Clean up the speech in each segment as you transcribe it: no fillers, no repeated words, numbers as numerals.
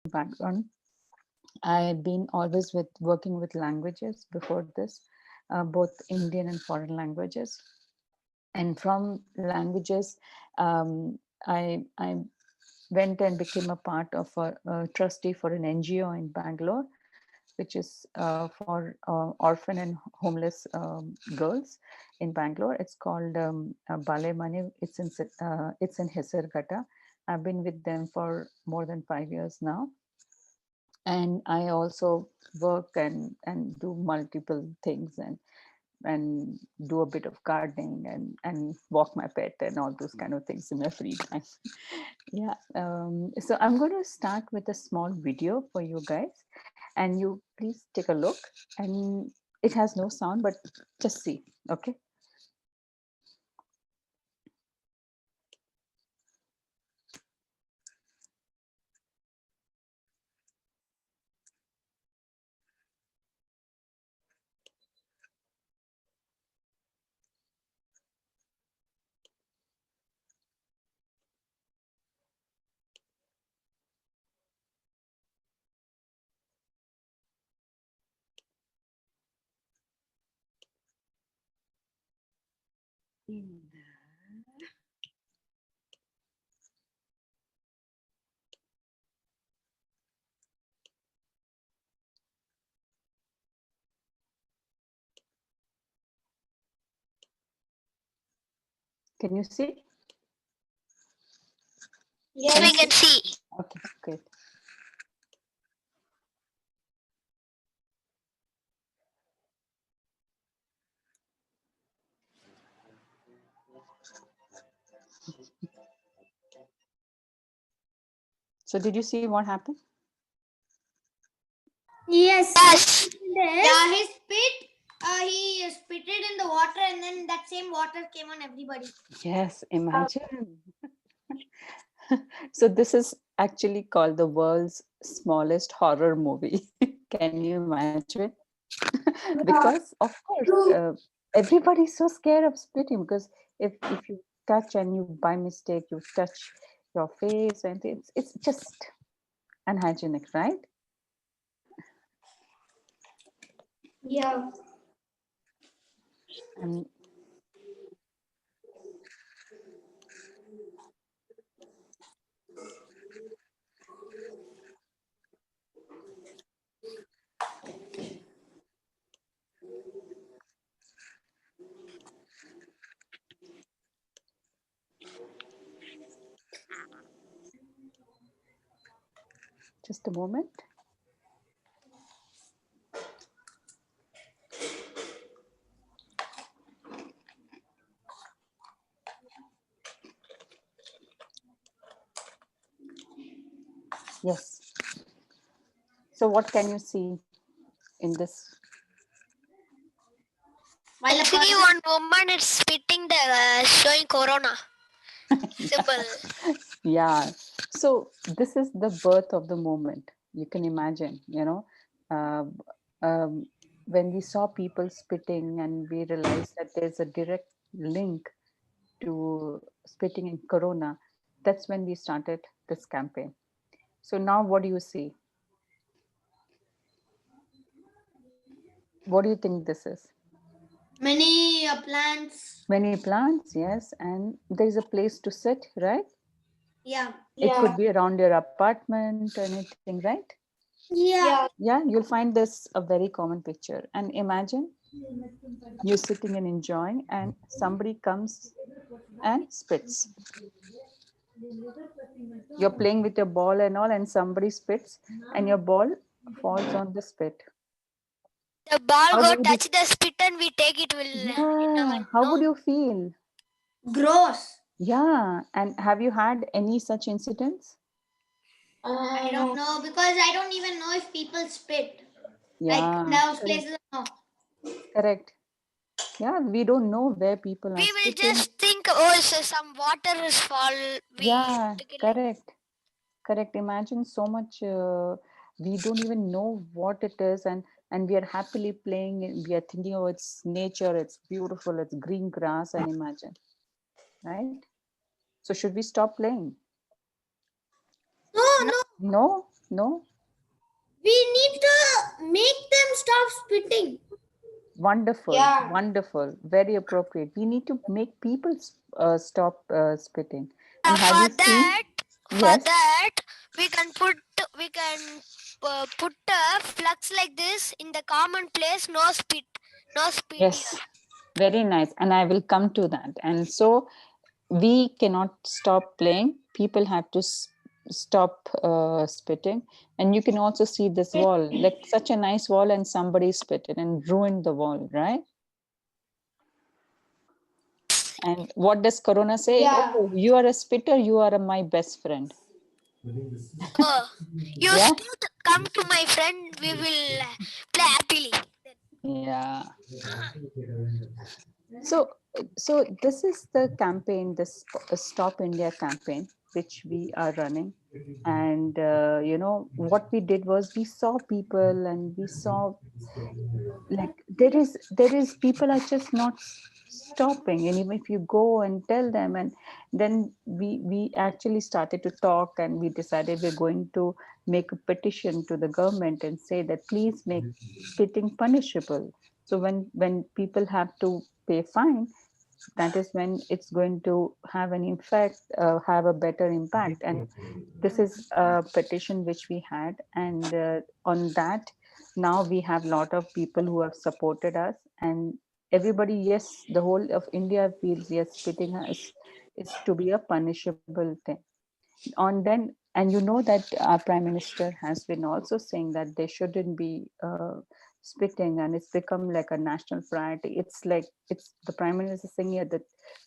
background. I've been always working with languages before this, both Indian and foreign languages. And from languages, I went and became a part of a trustee for an NGO in Bangalore, which is for orphan and homeless girls in Bangalore. It's called Baale Mane. It's in Hesarghata. I've been with them for more than 5 years now. And I also work and do multiple things and do a bit of gardening and walk my pet and all those kind of things in my free time. Yeah. So I'm going to start with a small video for you guys, and you please take a look. And it has no sound, but just see. Okay. Can you see? Yes, we can see. Okay, great. So did you see what happened? Yes. Yes. Yeah, he spit it in the water, and then that same water came on everybody. Yes, imagine. So this is actually called the world's smallest horror movie. Can you imagine? Because of course, everybody's so scared of spitting, because if you touch and you by mistake you touch your face, and it's just unhygienic, right? Yeah. And just a moment. Yes. So what can you see in this? While I see one woman is spitting the showing corona. Simple. Yeah. So this is the birth of the movement. You can imagine, uh, when we saw people spitting and we realized that there's a direct link to spitting in corona, that's when we started this campaign. So now what do you see? What do you think this is? Many plants. Many plants, yes. And there's a place to sit, right? Yeah. It could be around your apartment or anything, right? Yeah. Yeah, you'll find this a very common picture. And imagine you're sitting and enjoying, and somebody comes and spits. You're playing with your ball and all, and somebody spits, and your ball falls on the spit. The ball How go would touch the spit and we take it. Yeah, how would you feel? Gross. Yeah, and have you had any such incidents? I don't know, because I don't even know if people spit. Yeah, Like those correct. places. No. Correct. Yeah, we don't know where people are We will spitting. just think, oh, so some water is fall. Yeah, correct. Correct. Imagine so much. We don't even know what it is, and we are happily playing. We are thinking, oh, it's nature. It's beautiful. It's green grass. And imagine, right? So should we stop playing? No. No. No? We need to make them stop spitting. Wonderful, Yeah. wonderful, very appropriate. We need to make people stop spitting. And For have you seen? that, Yes. we can put flux like this in the common place. No spit, Yes. here. Very nice. And I will come to that. And so we cannot stop playing. People have to stop spitting. And you can also see this wall, like such a nice wall, and somebody spitted and ruined the wall, right? And what does Corona say? Yeah. Oh, you are a spitter, you are my best friend. Oh, you Yeah. spit, come to my friend. We will play happily. Yeah. So, so this is the campaign, this Stop India campaign, which we are running. And, what we did was we saw people and we saw like there is people are just not stopping. And even if you go and tell them, and then we actually started to talk, and we decided we're going to make a petition to the government and say that please make spitting punishable. So when people have to pay fine, that is when it's going to have an effect, have a better impact. And this is a petition which we had, and on that now we have a lot of people who have supported us, and everybody, yes, the whole of India feels yes, spitting is to be a punishable thing. On then, and you know that our prime minister has been also saying that there shouldn't be spitting, and it's become like a national priority. It's like it's the prime minister saying here that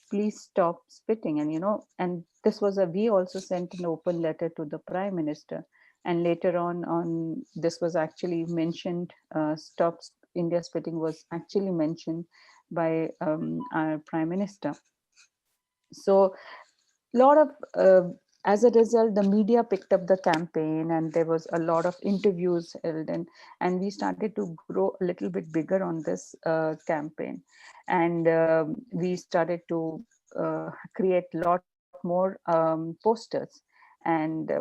please stop spitting. And and this was a we also sent an open letter to the prime minister, and later on this was actually mentioned. Stop India spitting was actually mentioned by our prime minister. So lot of as a result, the media picked up the campaign, and there was a lot of interviews held, and we started to grow a little bit bigger on this campaign. And we started to create a lot more posters. And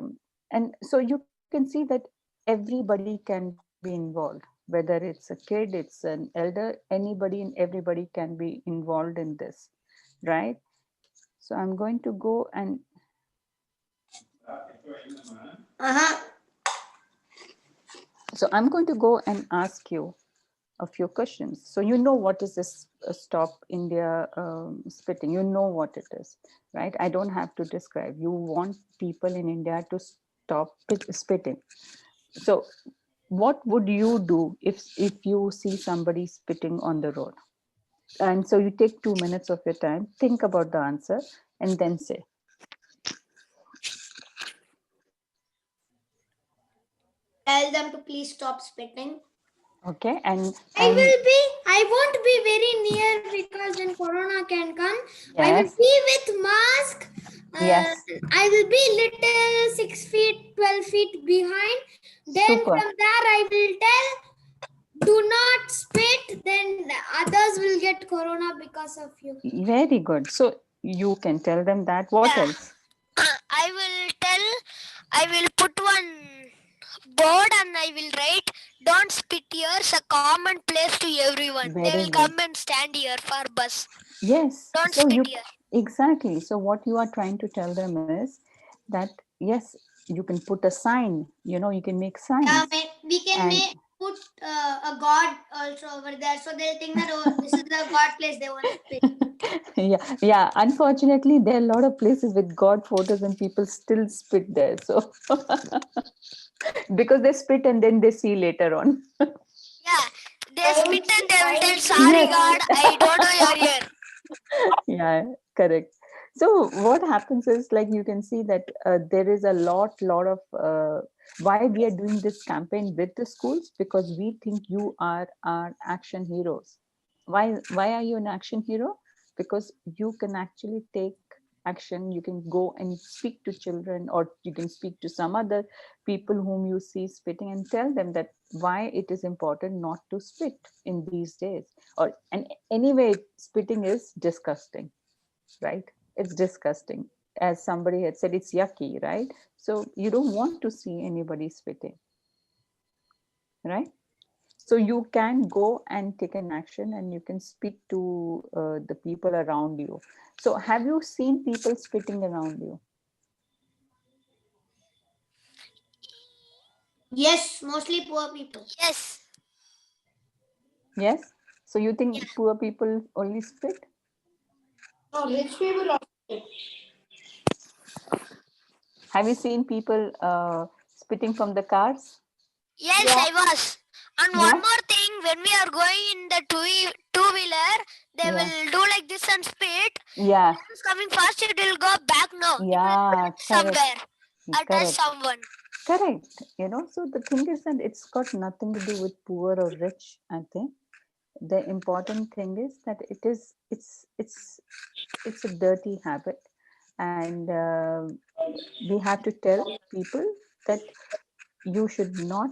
so you can see that everybody can be involved, whether it's a kid, it's an elder, anybody and everybody can be involved in this, right? So I'm going to go and Uh-huh. so I'm going to go and ask you a few questions. So you know what is this Stop India spitting? You know what it is, right? I don't have to describe. You want people in India to stop spitting. So what would you do if you see somebody spitting on the road? And so you take 2 minutes of your time, think about the answer, and then say. Tell them to please stop spitting. Okay, and I won't be very near because then Corona can come. I will yes, be with mask. yes, I will be little 6 feet, 12 feet behind. Then super. from there I will tell, do not spit. Then others will get Corona because of you. Very good. So you can tell them that. What Yeah. else? I will put one board and I will write, don't spit here, it's a common place to everyone. They Very will good. come and stand here for bus. Yes. Don't So spit you here. exactly. So what you are trying to tell them is that yes, you can put a sign. You can make signs. We can And put a god also over there, so they'll think that this is the god place they want to spit. yeah. Unfortunately, there are a lot of places with God photos, and people still spit there. So because they spit and then they see later on. Yeah, they spit and they will tell, sorry Yes. God, I don't know you're here. Yeah, correct. So what happens is, like, you can see that there is a lot of why we are doing this campaign with the schools, because we think you are our action heroes. Why are you an action hero? Because you can actually take action. You can go and speak to children, or you can speak to some other people whom you see spitting, and tell them that why it is important not to spit in these days. Or and anyway, spitting is disgusting, right? It's disgusting. as somebody had said, it's yucky, right? So you don't want to see anybody spitting, right? So you can go and take an action, and you can speak to the people around you. So have you seen people spitting around you? Yes, mostly poor people. Yes. Yes. So you think Yeah. poor people only spit? No, rich people also. Have you seen people spitting from the cars? Yes, Yeah. I was. And one Yeah. more thing, when we are going in the two-wheeler, they Yeah. will do like this and spit. Yeah. When it's coming fast, it will go back. No, it will Yeah. hit Correct. somewhere or touch Correct. someone. Correct. So the thing is that it's got nothing to do with poor or rich, I think. The important thing is that it's a dirty habit, and we have to tell people that you should not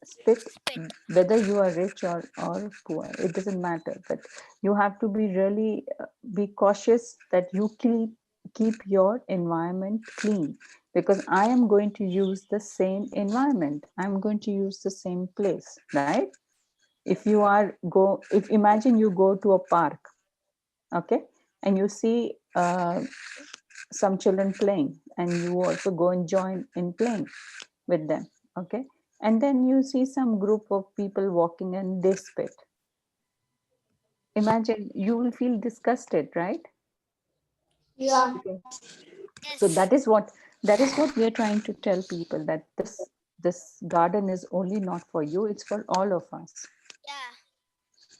spit, Spit. whether you are rich or poor, it doesn't matter, but you have to be really be cautious that you keep your environment clean, because I am going to use the same environment, I'm going to use the same place, right? If imagine you go to a park, okay, and you see some children playing, and you also go and join in playing with them, okay, and then you see some group of people walking and they spit, imagine, you will feel disgusted, right? Yeah. Okay. So Yes. that is what we are trying to tell people, that this garden is only not for you, it's for all of us. Yeah.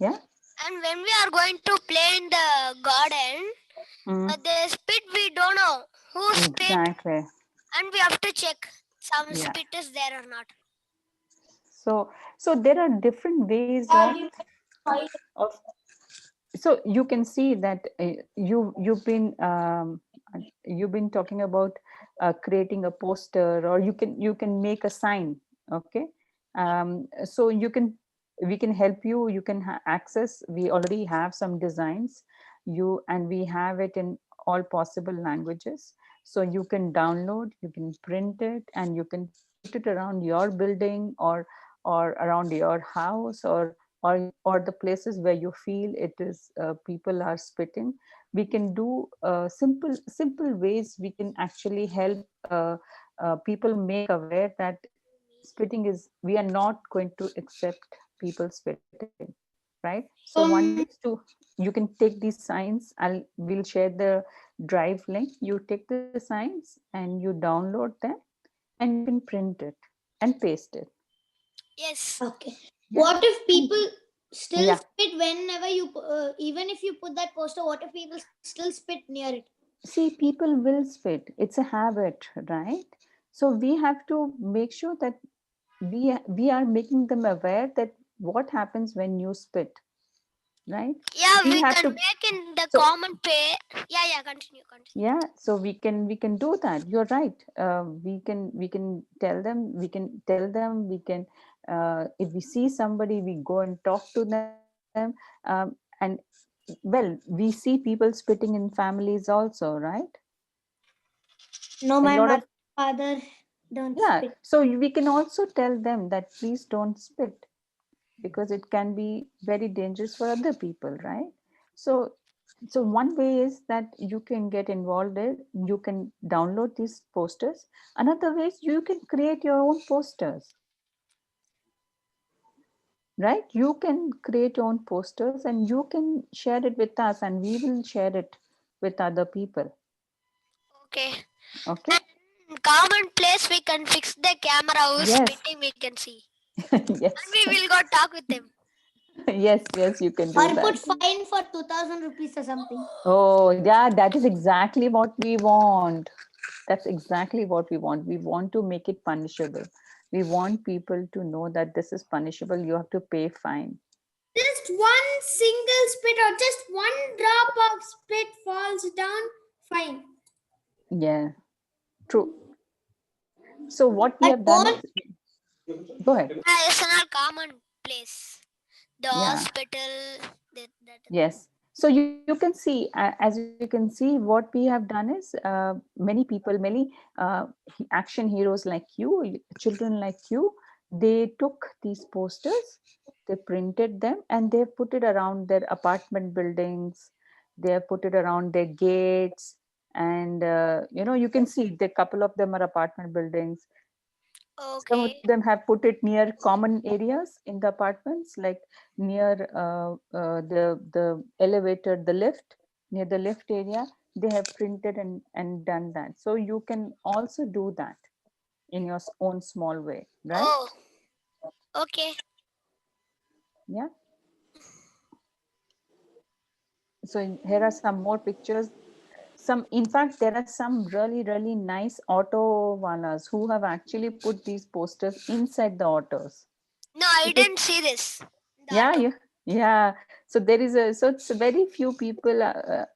Yeah. And when we are going to play in the garden, Mm, they spit. We don't know who spit, exactly. and we have to check some Yeah. spit is there or not. So there are different ways of so you can see that you've been talking about creating a poster, or you can make a sign, okay, so we can help you, you can access, we already have some designs, and we have it in all possible languages, so you can download, you can print it, and you can put it around your building, or around your house, or the places where you feel it is people are spitting. We can do simple ways, we can actually help people make aware that spitting is, we are not going to accept people spitting, right? So one way is to, you can take these signs, we'll share the drive link, you take the signs and you download them, and you can print it and paste it. Yes. Okay. Yeah. What if people still Yeah. spit whenever even if you put that poster, what if people still spit near it? See, people will spit, it's a habit, right? So we have to make sure that we are making them aware that what happens when you spit, right? Yeah, We we have can to, make in the so common pay. Yeah, yeah, continue. yeah, so we can do that, you're right. We can tell them, we can if we see somebody, we go and talk to them, and well, we see people spitting in families also, right? No, A my lot of, mother, father don't yeah, spit. so we can also tell them that please don't spit, because it can be very dangerous for other people, right? So one way is that you can get involved in, you can download these posters. Another way is you can create your own posters, right? You can create your own posters and you can share it with us, and we will share it with other people. Okay. Okay. And common place we can fix the camera who's Yes. spitting we can see. And Yes. we will go talk with them. Yes, you can do Or that. put fine for 2,000 rupees or something. Oh, yeah, that is exactly what we want. That's exactly what we want. We want to make it punishable. We want people to know that this is punishable. You have to pay fine. Just one single spit or just one drop of spit falls down, fine. Yeah, true. So what we But have done don't. is, go ahead. It's not common place. The Yeah, hospital. That. yes. So you can see, as you can see, what we have done is many people, many action heroes like you, children like you, they took these posters, they printed them, and they put it around their apartment buildings. They have put it around their gates, and you can see the couple of them are apartment buildings. Some of Okay. them have put it near common areas in the apartments, like near the elevator, the lift, near the lift area. They have printed and done that. So you can also do that in your own small way, right? Oh, okay. Yeah. So here are some more pictures. Some, in fact, there are some really nice auto walas who have actually put these posters inside the autos. No, I Because didn't see this. The yeah, auto. yeah. So there is so it's very few people,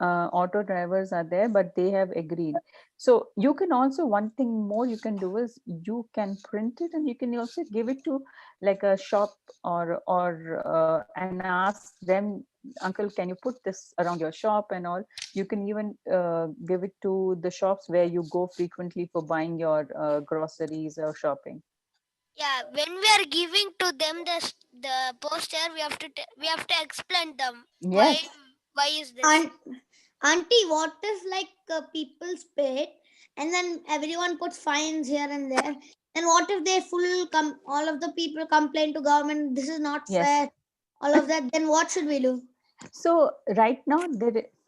auto drivers are there, but they have agreed. So you can also, one thing more you can do is you can print it and you can also give it to like a shop or and ask them, uncle, can you put this around your shop and all. You can even give it to the shops where you go frequently for buying your groceries or shopping. Yeah, when we are giving to them the poster, we have to explain them Yes. why is this. And auntie, what if like people spit and then everyone puts fines here and there? And what if they all of the people complain to government, this is not Yes. fair, all of that? Then what should we do? So right now,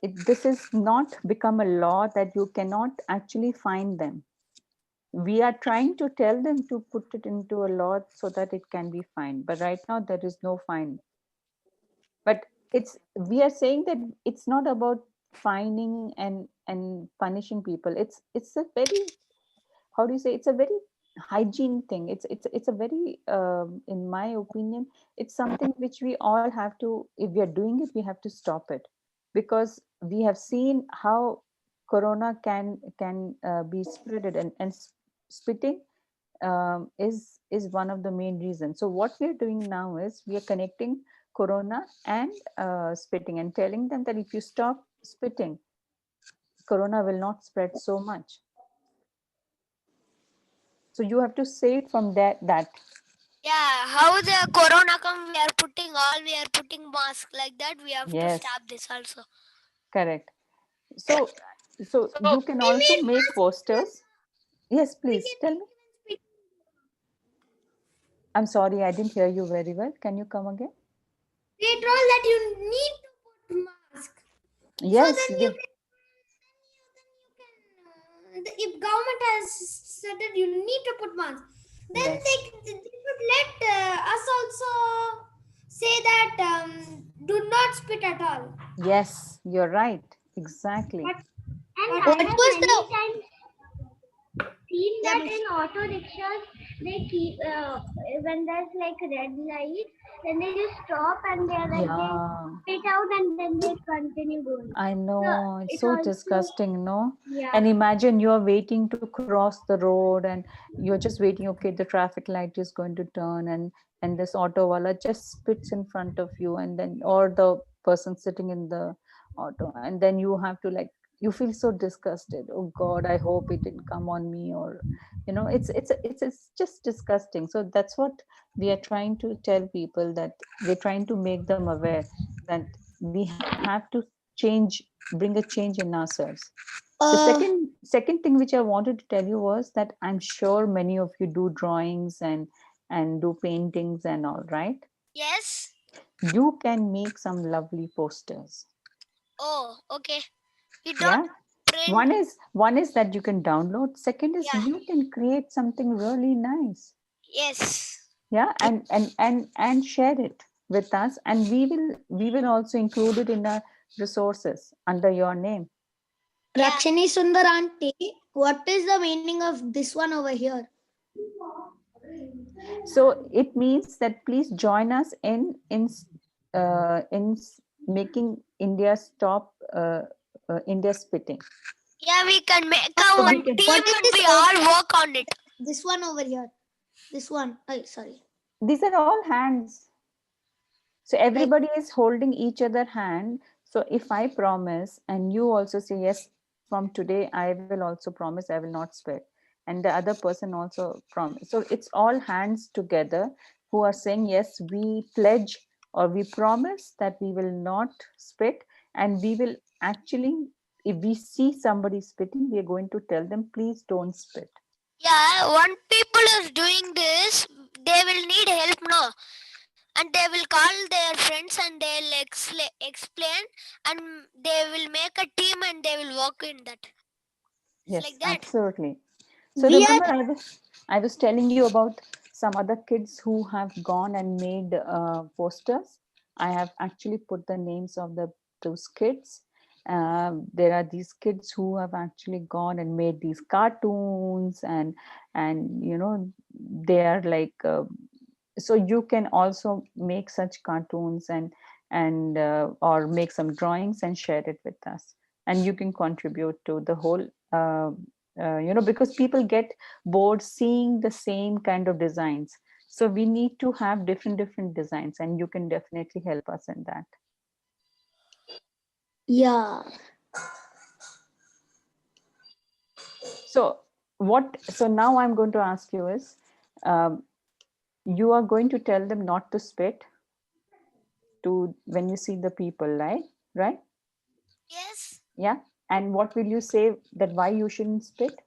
this is not become a law that you cannot actually fine them. We are trying to tell them to put it into a law so that it can be fined. But right now, there is no fine. But we are saying that it's not about fining and punishing people. It's a very, how do you say, it's a very hygiene thing. It's a very in my opinion, it's something which we all have to, if we are doing it, we have to stop it, because we have seen how corona can be spreaded, and spitting is one of the main reasons. So what we are doing now is we are connecting corona and spitting, and telling them that if you stop spitting, corona will not spread so much. So you have to say it from that. Yeah, how the corona come, we are putting mask like that. We have to Yes, stop this also. correct. So you can We also made make posters. Yes, we please can tell make me. even spit. I'm sorry, I didn't hear you very well. Can you come again? They told that you need to put mask. So Yes, then you can if government has said that you need to put mask, then yes, they should let us also say that do not spit at all. yes, you're right. Exactly. And I have many times seen Yeah, that in auto rickshaws they keep when there's like red light, then they just stop and they're like they Yeah, spit out and then they continue going. I So know. It's it so also disgusting, no? yeah. And imagine you're waiting to cross the road and you're just waiting, okay, the traffic light is going to turn, and this auto wala just spits in front of you, and then, or the person sitting in the auto, and then you have to, like, you feel so disgusted. Oh God, I hope it didn't come on me, or it's just disgusting. So that's what we are trying to tell people, that we're trying to make them aware that we have to change, bring a change in ourselves. The second thing which I wanted to tell you was that I'm sure many of you do drawings and do paintings and all, right? Yes. You can make some lovely posters. Oh, okay. We don't Yeah. print. One is that you can download. Second is Yeah. you can create something really nice. Yes. Yeah, and share it with us, and we will also include it in our resources under your name. Yeah. Rakshini Sundar auntie, what is the meaning of this one over here? So it means that please join us in making India stop India spitting. Yeah, we can make So our we can, team What is and this? we all work on it. This one over here. This one. Oh, sorry. these are all hands. So Like everybody is holding each other hand. So if I promise and you also say, yes, from today, I will also promise I will not spit. And the other person also promise. So it's all hands together who are saying, yes, we pledge or we promise that we will not spit. And we will actually, if we see somebody spitting, we are going to tell them, please don't spit. Yeah, one people is doing this, they will need help now. And they will call their friends and they'll explain and they will make a team and they will work in that. It's Yes, like that. absolutely. So We remember, are I was telling you about some other kids who have gone and made posters. I have actually put the names of those kids. There are these kids who have actually gone and made these cartoons, and you know, they are like. So you can also make such cartoons and or make some drawings and share it with us, and you can contribute to the whole. You know, because people get bored seeing the same kind of designs, so we need to have different designs, and you can definitely help us in that. yeah. So now I'm going to ask you is, um, you are going to tell them not to spit to when you see the people, right? Yes. Yeah. And what will you say that why you shouldn't spit?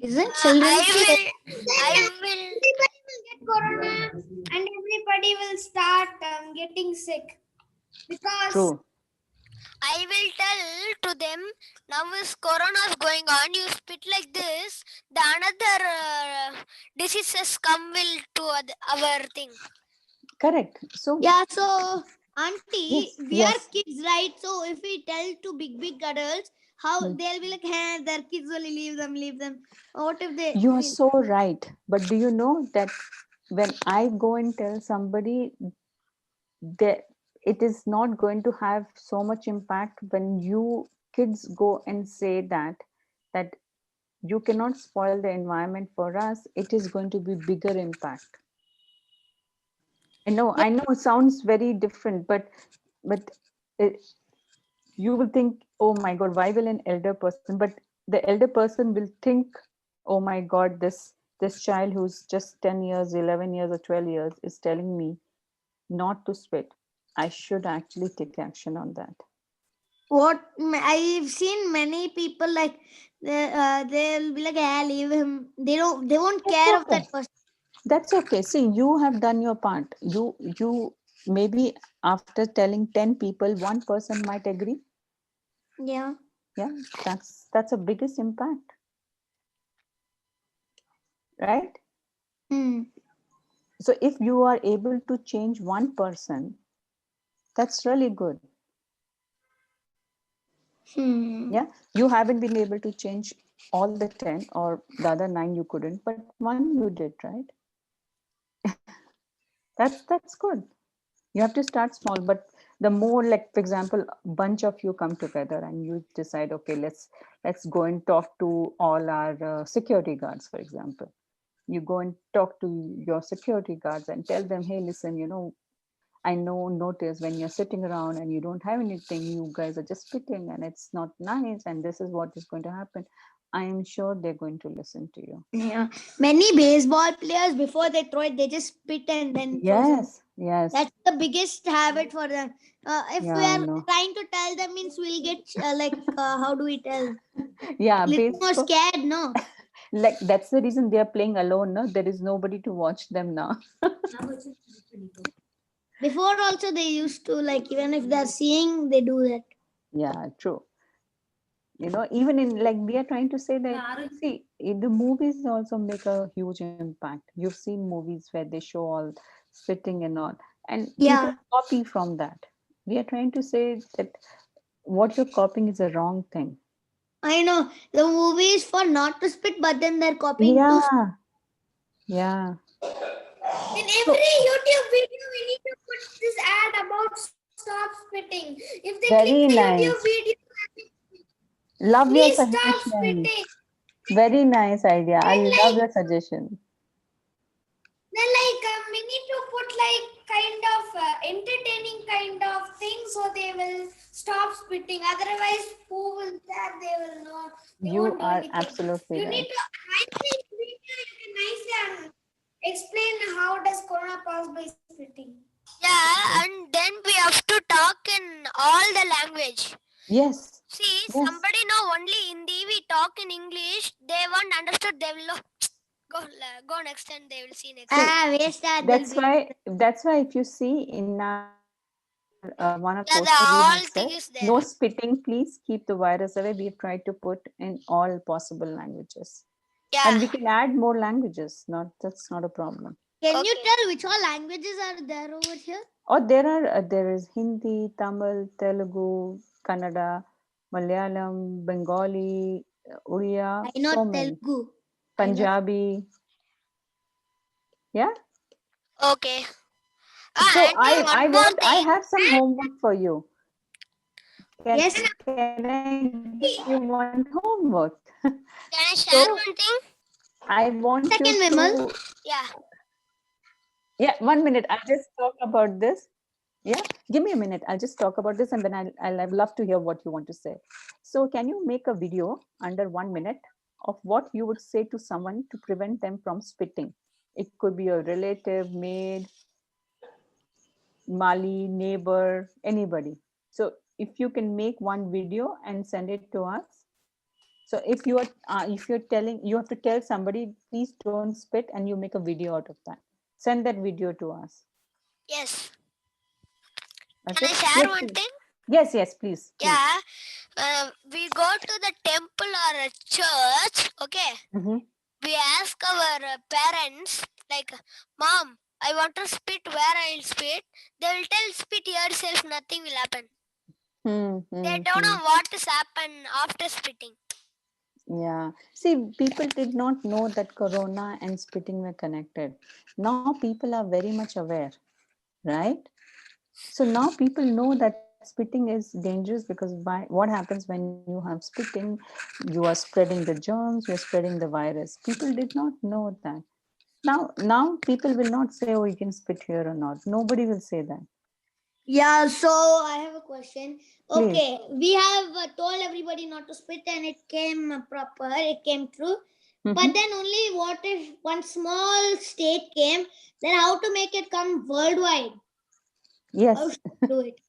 Isn't children? I will Everybody will get corona, and everybody will start getting sick because True. I will tell to them, now is corona is going on, you spit like this, the another diseases come will to our thing. Correct. So yeah. So, auntie, yes, we are yes. kids, right? So if we tell to big adults, how Hmm. they'll be like, hey, their kids only leave them, leave them. What if they You are feel? so right. But do you know that when I go and tell somebody that it is not going to have so much impact when you kids go and say that you cannot spoil the environment for us, it is going to be bigger impact. I know it sounds very different, but it, you will think, oh my god, why will an elder person, but the elder person will think, oh my god, this child who's just 10 years, 11 years or 12 years is telling me not to spit. I should actually take action on that. What I've seen many people like they'll be like, yeah, leave him. They won't That's care of okay. that person. That's okay. See, you have done your part. You maybe after telling 10 people, one person might agree. Yeah. Yeah, that's a biggest impact, right? Hmm. So if you are able to change one person, that's really good. Hmm. Yeah, you haven't been able to change all the 10 or the other 9 you couldn't, but one you did, right? That's good. You have to start small, but the more, like for example, a bunch of you come together and you decide, okay, let's go and talk to all our security guards, for example. You go and talk to your security guards and tell them, hey, listen, I know, notice when you're sitting around and you don't have anything, you guys are just spitting and it's not nice, and this is what is going to happen. I am sure they're going to listen to you. Yeah. Many baseball players before they throw it, they just spit and then throw some. Yes. That's the biggest habit for them. If Yeah, we I are know. trying to tell them, means we'll get how do we tell? Yeah, Little more baseball. scared, no? Like that's the reason they are playing alone. No, there is nobody to watch them now. Before also they used to like even if they're seeing, they do that. Yeah, true. Even in, like, we are trying to say that, see, the movies also make a huge impact. You've seen movies where they show all spitting and all, and people Yeah. copy from that. We are trying to say that what you're copying is a wrong thing. I know the movie is for not to spit, but then they're copying to. Yeah. In So every YouTube video, we need to put this ad about stop spitting. If they click the very YouTube nice. video, Love your please stop suggestion. spitting. Very nice idea. I Then love your suggestion. we need to entertaining kind of thing, so they will stop spitting. Otherwise, who will that? They will not. They You won't do are anything. absolutely You right. need to nicely explain how does corona pass by spitting. Yeah, and then we have to talk in all the language. Yes. See, Yes. somebody know only Hindi, we talk in English, they won't understood, they will go next and they will see next. Waste that. That's why if you see in our one of Yeah, the poster we all have thing said is there. no spitting, please keep the virus away. We've tried to put in all possible languages. And we Yeah. can add more languages. That's not a problem. Can you Okay. tell which all languages are there over here? Or there is Hindi, Tamil, Telugu, Kannada, Malayalam, Bengali, Oriya, I know so many. Telugu. Punjabi. Yeah. Okay. So Auntie, one more I thing. have some homework for you. Yes. Can I give you one homework? Can I share So one thing? I want you Second, Vimal. to. Yeah. Yeah, 1 minute. I'll just talk about this. Yeah, give me a minute. I'll just talk about this, and then I'll love to hear what you want to say. So, can you make a video under 1 minute of what you would say to someone to prevent them from spitting? It could be a relative, maid, Mali, neighbor, anybody. So, if you can make one video and send it to us. So, if you're telling, you have to tell somebody, please don't spit, and you make a video out of that. Send that video to us. Yes. Okay. Can I share one thing? Yes, please. Yeah. We go to the temple or a church. Okay. Mm-hmm. We ask our parents, like, Mom, I want to spit, where I'll spit. They will tell, spit yourself, nothing will happen. They don't know what is happen after spitting. Yeah. See, people did not know that corona and spitting were connected. Now people are very much aware, right? So now people know that spitting is dangerous because what happens when you have spitting, you are spreading the germs, you're spreading the virus. People did not know that. Now people will not say, oh, you can spit here or not. Nobody will say that. Yeah, so I have a question. Please. Okay, we have told everybody not to spit and it came proper, it came true. But then only what if one small state came, then how to make it come worldwide? Yes. How should we do it?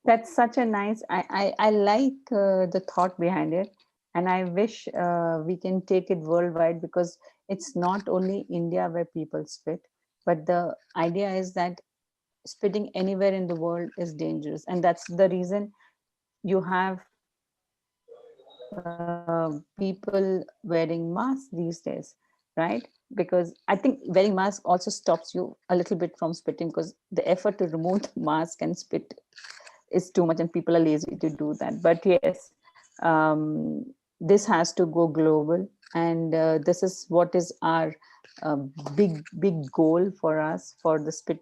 That's such a nice, I like the thought behind it. And I wish we can take it worldwide, because it's not only India where people spit, but the idea is that spitting anywhere in the world is dangerous. And that's the reason you have people wearing masks these days, right? Because I think wearing mask also stops you a little bit from spitting, because the effort to remove the mask and spit is too much and people are lazy to do that. But yes, this has to go global, and this is what is our big goal for us for the spit.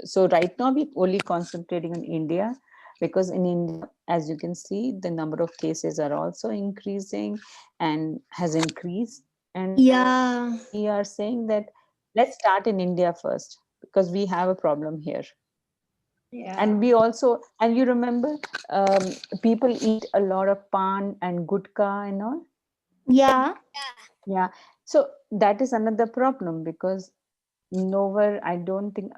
So right now we're only concentrating on India, because in India, as you can see, the number of cases are also increasing and has increased. And Yeah. we are saying that let's start in India first, because we have a problem here. Yeah. And we also, and you remember, people eat a lot of pan and gutka and all. Yeah. Yeah. So that is another problem, because nowhere, I don't think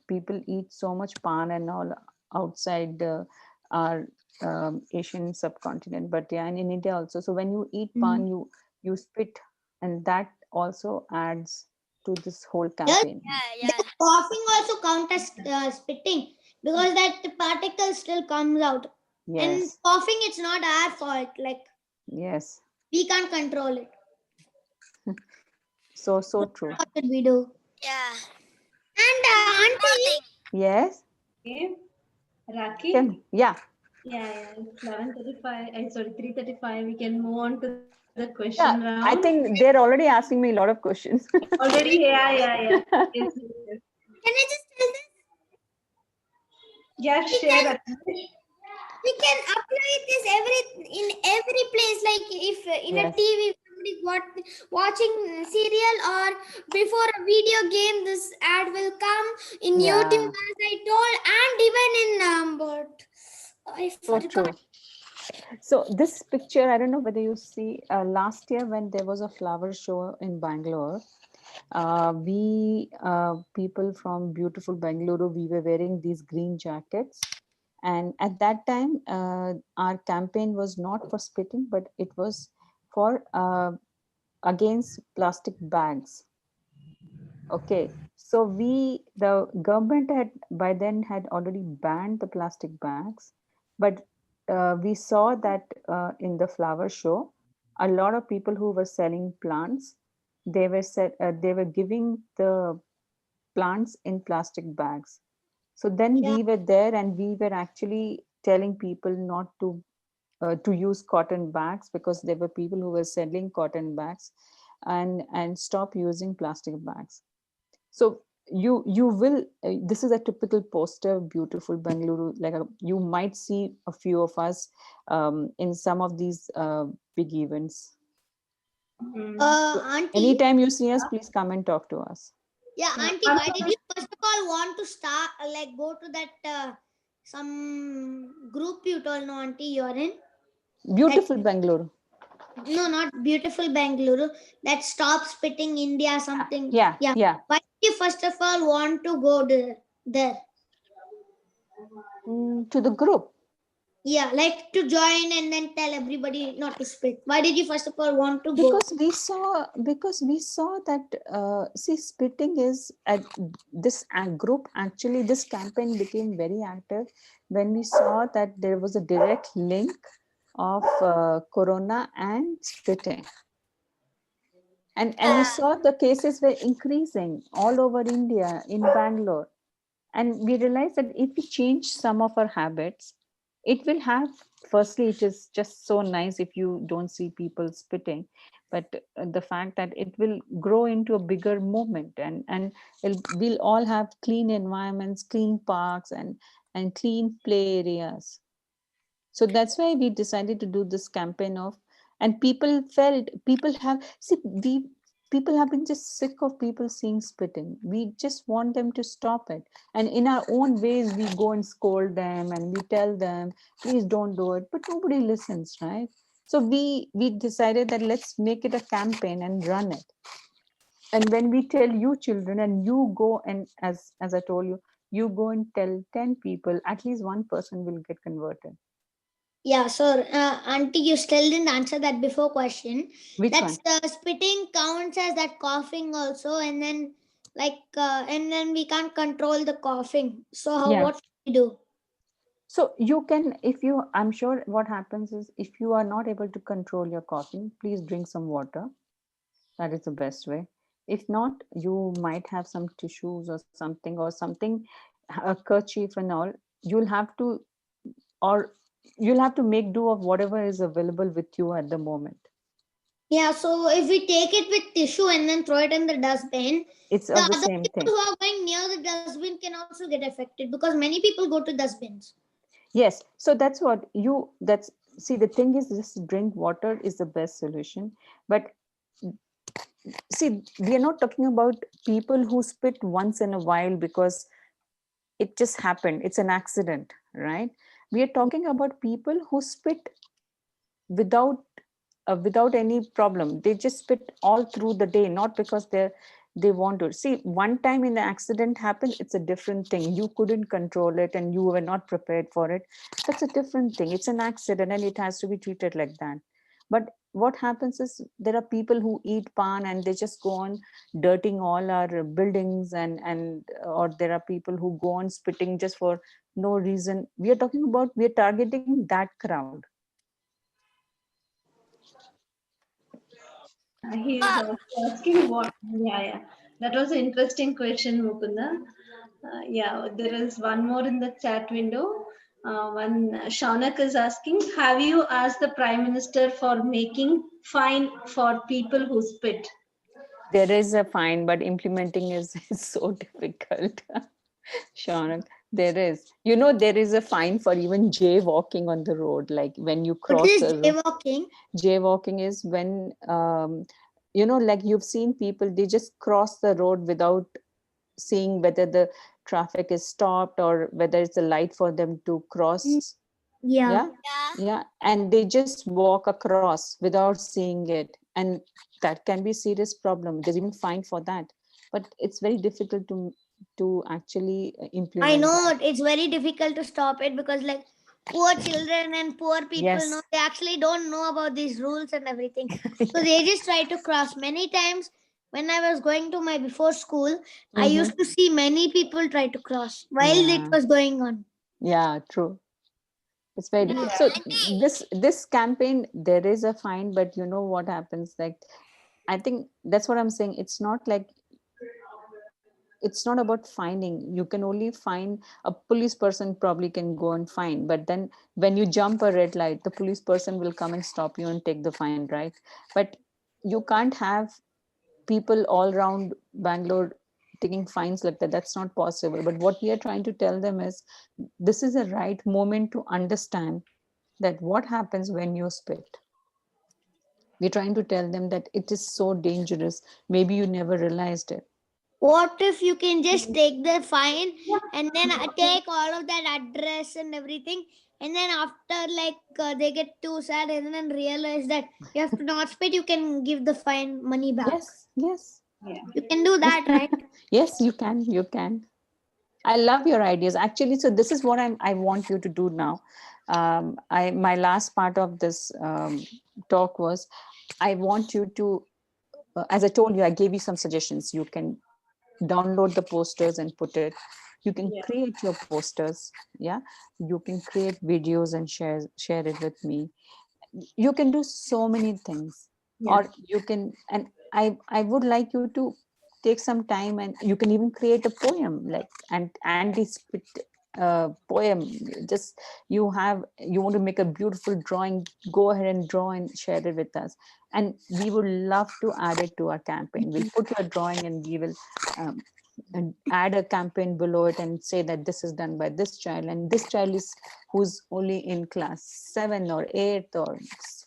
people eat so much pan and all outside our Asian subcontinent. But yeah, and in India also. So when you eat pan, you spit, and that also adds to this whole campaign. Yeah. Coughing also count as spitting, because that particle still comes out. And Yes. coughing, it's not our fault. Like, Yes. we can't control it. So true. What should we do? Yeah. And One more thing. Yes. Okay. Rakhi? Yeah. Yeah, it's 11:35. Sorry, 3:35. We can move on to the question Yeah, round. I think they're already asking me a lot of questions. Already, yeah. Yes. Can I just tell this? Yeah, share that. We can apply this in every place. Like if in Yes. a TV, somebody watching serial or before a video game, this ad will come in Yeah. YouTube, as I told, and even in but I So forgot. true. So this picture, I don't know whether you see, last year when there was a flower show in Bangalore, we people from Beautiful Bengaluru, we were wearing these green jackets. And at that time, our campaign was not for spitting, but it was for against plastic bags. Okay, so the government had by then had already banned the plastic bags, but we saw that in the flower show, a lot of people who were selling plants, they were giving the plants in plastic bags. So then Yeah. we were there and we were actually telling people not to use cotton bags, because there were people who were selling cotton bags, and stop using plastic bags. So you will this is a typical poster, Beautiful Bengaluru. You might see a few of us in some of these big events. So Auntie. anytime you see us, please come and talk to us. Yeah, Auntie, why did you first of all want to start, go to that some group you told, no, Auntie, you're in? Beautiful Bengaluru. No, not Beautiful Bengaluru. That Stop Spitting India something. Yeah. Why did you first of all want to go there? To the group. Yeah, like to join and then tell everybody not to spit. Why did you first of all want to go? Because we saw that see, spitting is at this group. Actually, this campaign became very active when we saw that there was a direct link of corona and spitting, and we saw the cases were increasing all over India, in Bangalore. And we realized that if we change some of our habits, it will have, firstly, it is just so nice if you don't see people spitting, but the fact that it will grow into a bigger movement, and we'll all have clean environments, clean parks, and clean play areas. So that's why we decided to do this campaign of, and people have been just sick of people seeing spitting. We just want them to stop it. And in our own ways, we go and scold them and we tell them, please don't do it. But nobody listens, right? So we decided that let's make it a campaign and run it. And when we tell you children, and you go and as I told you, you go and tell 10 people, at least one person will get converted. Yeah, so Auntie, you still didn't answer that before question. Which That's one? the spitting counts as that coughing also, and then and then we can't control the coughing. So what should we do? So you can, I'm sure what happens is, if you are not able to control your coughing, please drink some water. That is the best way. If not, you might have some tissues or something, a kerchief and all. You'll have to, or you'll have to make do of whatever is available with you at the moment. Yeah, so if we take it with tissue and then throw it in the dustbin, it's the of the other same people thing. who are going near the dustbin can also get affected, because many people go to dustbins. Yes, so that's what see, the thing is, just drink water is the best solution. But see, we are not talking about people who spit once in a while because it just happened, it's an accident, right? We are talking about people who spit without any problem. They just spit all through the day, not because they want to. See, one time in the accident happened, it's a different thing. You couldn't control it and you were not prepared for it. That's a different thing. It's an accident and it has to be treated like that. But what happens is, there are people who eat pan and they just go on dirting all our buildings, and or there are people who go on spitting just for no reason. We are targeting that crowd. He's asking what? Yeah. That was an interesting question, Mukunda. Yeah, there is one more in the chat window. One Shaunak is asking, have you asked the Prime Minister for making fine for people who spit? There is a fine, but implementing is so difficult. Sure. There is. You know, there is a fine for even jaywalking on the road. Like when you What cross is a road. jaywalking? Jaywalking is when, you know, like you've seen people, they just cross the road without seeing whether the traffic is stopped or whether it's a light for them to cross. Yeah. Yeah. Yeah. Yeah. And they just walk across without seeing it. And that can be a serious problem. There's even fine for that. But it's very difficult to actually implement. I know that. it's very difficult to stop it because like poor children and poor people Yes. know they actually don't know about these rules and everything. So they just try to cross. Many times when I was going to my before school, I Mhm. used to see many people try to cross while it Yeah. was going on. Yeah, true. It's very so Auntie. this campaign, there is a fine, but you know what happens, like I think that's what I'm saying. It's not like, it's not about finding. You can only find, a police person probably can go and fine, but then when you jump a red light, the police person will come and stop you and take the fine, right? But you can't have people all around Bangalore taking fines like that. That's not possible. But what we are trying to tell them is, this is a right moment to understand that what happens when you spit. We're trying to tell them that it is so dangerous. Maybe you never realized it. What if you can just take the fine and then take all of that address and everything, and then after like they get too sad and then realize that you have to not spit, you can give the fine money back. Yes, yes. You can do that, right? Yes, you can. You can. I love your ideas. Actually, so this is what I want you to do now. My last part of this talk was, I want you to, as I told you, I gave you some suggestions. You can download the posters and put it. You can create your posters. Yeah, you can create videos and share it with me. You can do so many things. Or you can, and I would like you to take some time, and you can even create a poem, like and Andy spit poem. Just, you want to make a beautiful drawing, go ahead and draw and share it with us, and we would love to add it to our campaign. We'll put your drawing, and we will um, and add a campaign below it and say that this is done by this child, and this child is, who's only in class 7 or 8 or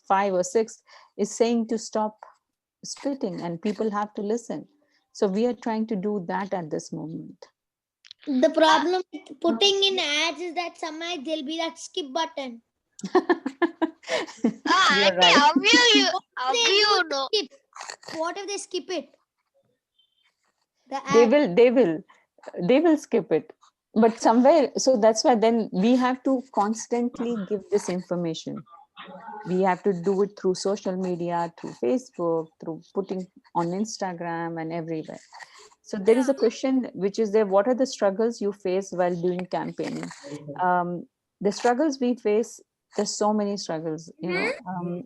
5 or 6, is saying to stop spitting, and people have to listen. So we are trying to do that at this moment. The problem with putting in ads is that sometimes there'll be that skip button. Oh, You're Auntie, right. how They you don't know? skip. What if they skip it? The they ad. will they will they will skip it, but somewhere, so that's why then we have to constantly give this information. We have to do it through social media, through Facebook, through putting on Instagram and everywhere. So there is a question which is there: what are the struggles you face while doing campaigning? The struggles we face, there's so many struggles, you know.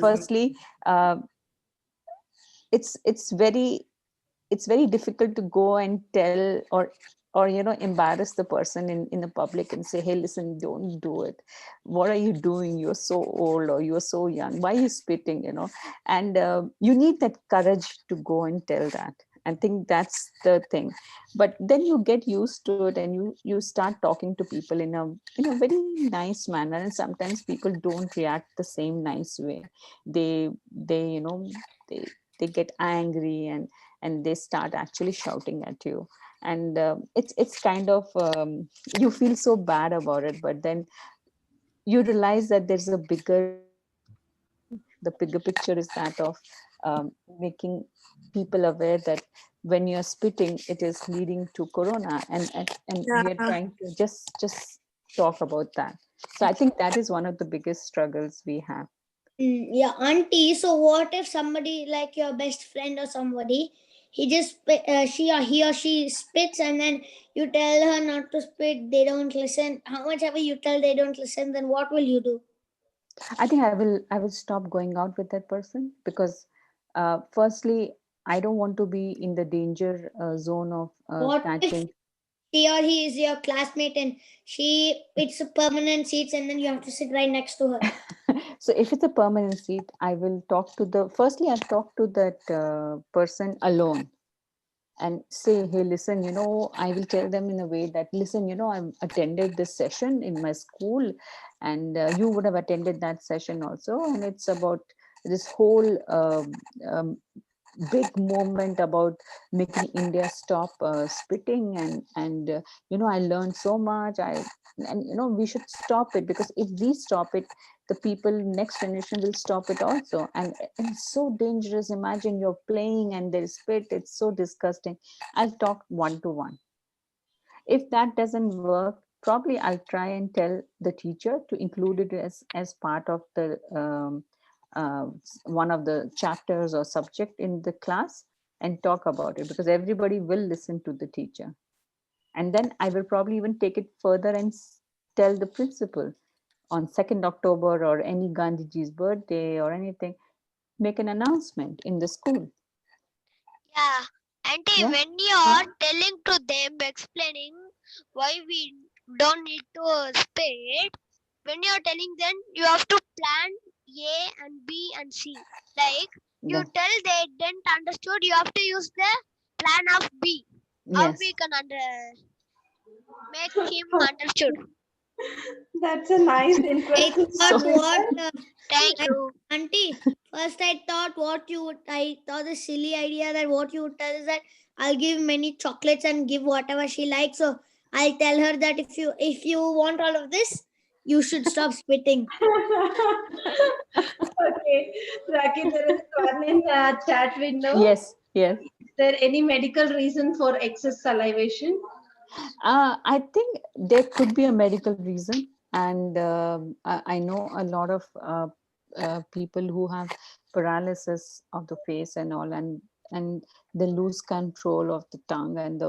Firstly, uh, it's very, it's very difficult to go and tell, or you know, embarrass the person in the public and say, hey, listen, don't do it. What are you doing? You're so old, or you're so young, why are you spitting, you know? And you need that courage to go and tell that. I think that's the thing. But then you get used to it, and you start talking to people in a very nice manner, and sometimes people don't react the same nice way. They you know, they they get angry, and they start actually shouting at you, and it's kind of, you feel so bad about it, but then you realize that there's a bigger picture. The bigger picture is that of making people aware that when you're spitting, it is leading to corona, and we are trying to just talk about that. So I think that is one of the biggest struggles we have. Yeah, auntie. So what if somebody like your best friend or somebody, he or she spits, and then you tell her not to spit, they don't listen. How much ever you tell, they don't listen. Then what will you do? I think I will stop going out with that person, because firstly, I don't want to be in the danger zone of What if catching. she or he is your classmate and it's a permanent seats, and then you have to sit right next to her? So if it's a permanent seat, I will talk to the, firstly I'll talk to that person alone, and say, hey, listen, I will tell them in a way that, listen, I've attended this session in my school, and you would have attended that session also. And it's about this whole big movement about making India stop spitting, and I learned so much. And we should stop it, because if we stop it, the people next generation will stop it also. And it's so dangerous. Imagine you're playing and there's spit. It's so disgusting. I'll talk one to one. If that doesn't work, probably I'll try and tell the teacher to include it as part of the uh, one of the chapters or subject in the class, and talk about it, because everybody will listen to the teacher. And then I will probably even take it further and tell the principal on 2nd October or any Gandhiji's birthday or anything, make an announcement in the school. Yeah. Auntie, Yeah. when you are telling to them, explaining why we don't need to spit, when you are telling them, you have to plan A and B and C. Like, you Yeah. tell they didn't understood, you have to use the plan of B. How Yes. we can make him understood. That's a nice, I interesting. thought So- what, Thank you. Auntie, first I thought I thought the silly idea that what you would tell is that I'll give many chocolates and give whatever she likes. So I'll tell her that if you want all of this, you should stop spitting. Okay, Rakhi, there is one in chat window. Yes. Yes. Is there any medical reason for excess salivation? I think there could be a medical reason, and I know a lot of people who have paralysis of the face and all, and they lose control of the tongue, and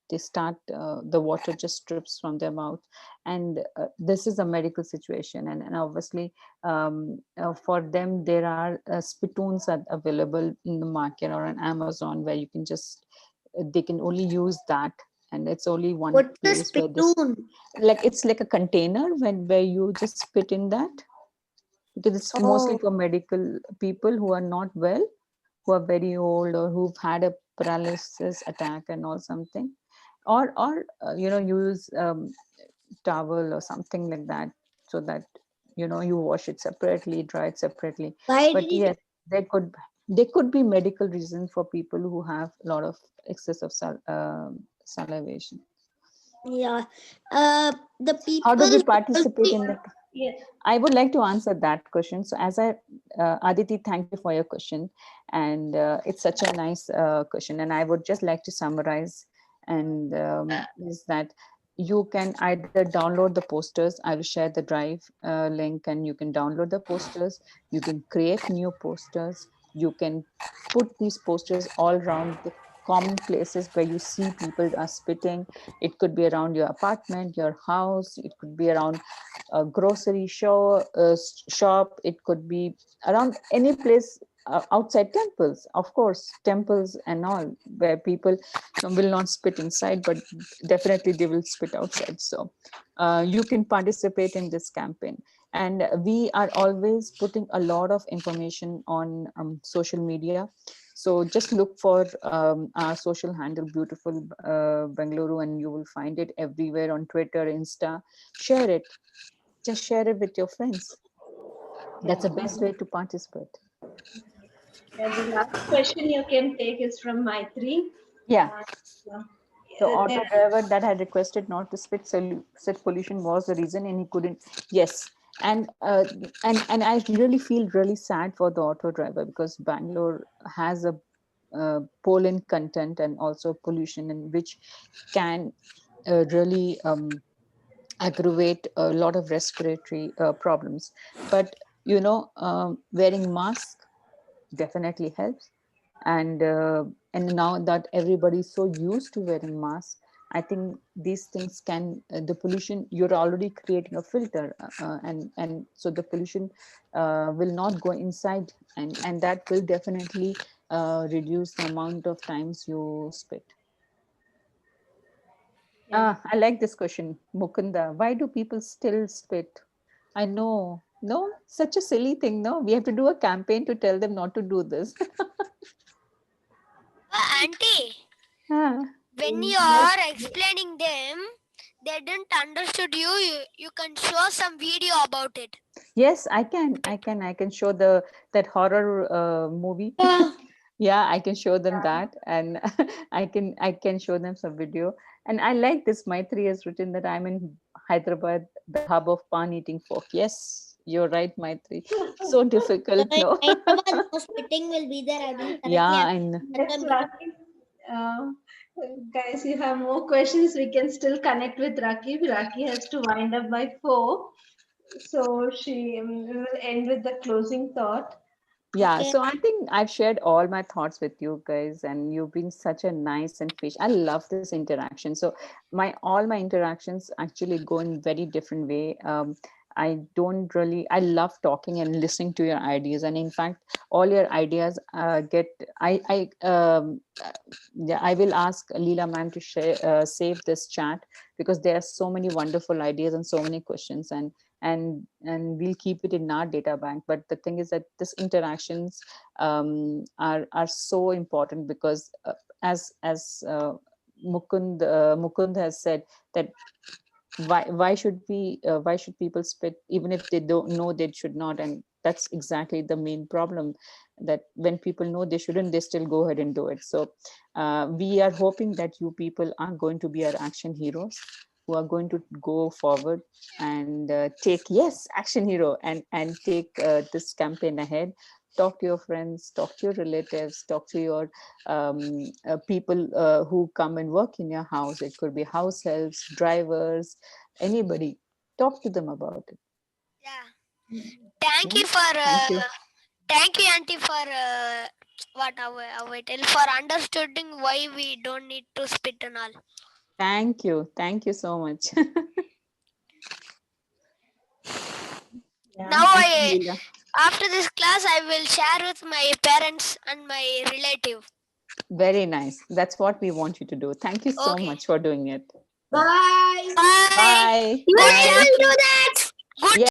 they start the water just drips from their mouth, and this is a medical situation, and obviously for them there are spittoons are available in the market or on Amazon, where you can just they can only use that, and it's only one What's the place where this, spittoon? like, it's like a container where you just spit in that, because it's mostly for medical people who are not well, who are very old, or who've had a paralysis attack and all something, or use towel or something like that, so that you wash it separately, dry it separately. Why But did yes, there could be medical reasons for people who have a lot of excess of salivation. Yeah. The people. How do we participate in that? Yes. I would like to answer that question. So Aditi, thank you for your question. And it's such a nice question. And I would just like to summarize, and is that you can either download the posters. I will share the drive link, and you can download the posters. You can create new posters. You can put these posters all around the common places where you see people are spitting. It could be around your apartment, your house. It could be around a grocery shop. It could be around any place outside temples, of course, temples and all, where people will not spit inside, but definitely they will spit outside. So you can participate in this campaign. And we are always putting a lot of information on social media. So just look for our social handle, Beautiful Bengaluru, and you will find it everywhere on Twitter, Insta. Share it. Just share it with your friends. That's the best way to participate. Yeah, the last question you can take is from Maitri. Yeah. Uh, The auto there- driver that had requested not to spit pollution was the reason, and he couldn't. Yes, and I really feel really sad for the auto driver, because Bangalore has a pollen content and also pollution, and which can really aggravate a lot of respiratory problems. But wearing mask definitely helps, and now that everybody's so used to wearing masks, I think these things can the pollution, you're already creating a filter, and so the pollution will not go inside, and that will definitely reduce the amount of times you spit. I like this question, Mukunda. Why do people still spit? I know, no, such a silly thing. No, we have to do a campaign to tell them not to do this. Auntie, Ah, when you are explaining them, they didn't understood you. You can show some video about it. yes, I can show that horror movie. Yeah. Yeah, I can show them that, and I can show them some video. And I like this. Maitri has written that I'm in Hyderabad, the hub of pan eating folk. Yes, you're right, Maitri. So difficult, So in no? Hyderabad, no spitting will be there. I think Yeah, correctly. and Yes, Rakhi. Uh, guys, you have more questions. We can still connect with Rakhi. Rakhi has to wind up by 4. So she we will end with the closing thought. yeah, Okay. so I think I've shared all my thoughts with you guys, and you've been such a nice and fish. I love this interaction. So all my interactions actually go in very different way. I love talking and listening to your ideas, and in fact, all your ideas yeah, I will ask Leela ma'am to save this chat, because there are so many wonderful ideas and so many questions, and we'll keep it in our data bank. But the thing is that this interactions are so important, because as Mukund has said, that why should people spit even if they don't know they should not? And that's exactly the main problem, that when people know they shouldn't, they still go ahead and do it. So we are hoping that you people are going to be our action heroes, who are going to go forward and take, yes, action hero, and take this campaign ahead. Talk to your friends, talk to your relatives, talk to your people who come and work in your house. It could be house helps, drivers, anybody. Talk to them about it. Yeah. Thank Yeah, you for thank you. thank you, Auntie, for what I tell, for understanding why we don't need to spit and all. Thank you so much. Now Thank you, Leela. after this class, I will share with my parents and my relative. Very nice. That's what we want you to do. Thank you so Okay. much for doing it. Bye. Bye. Bye. Good Bye. chat. Do that. Good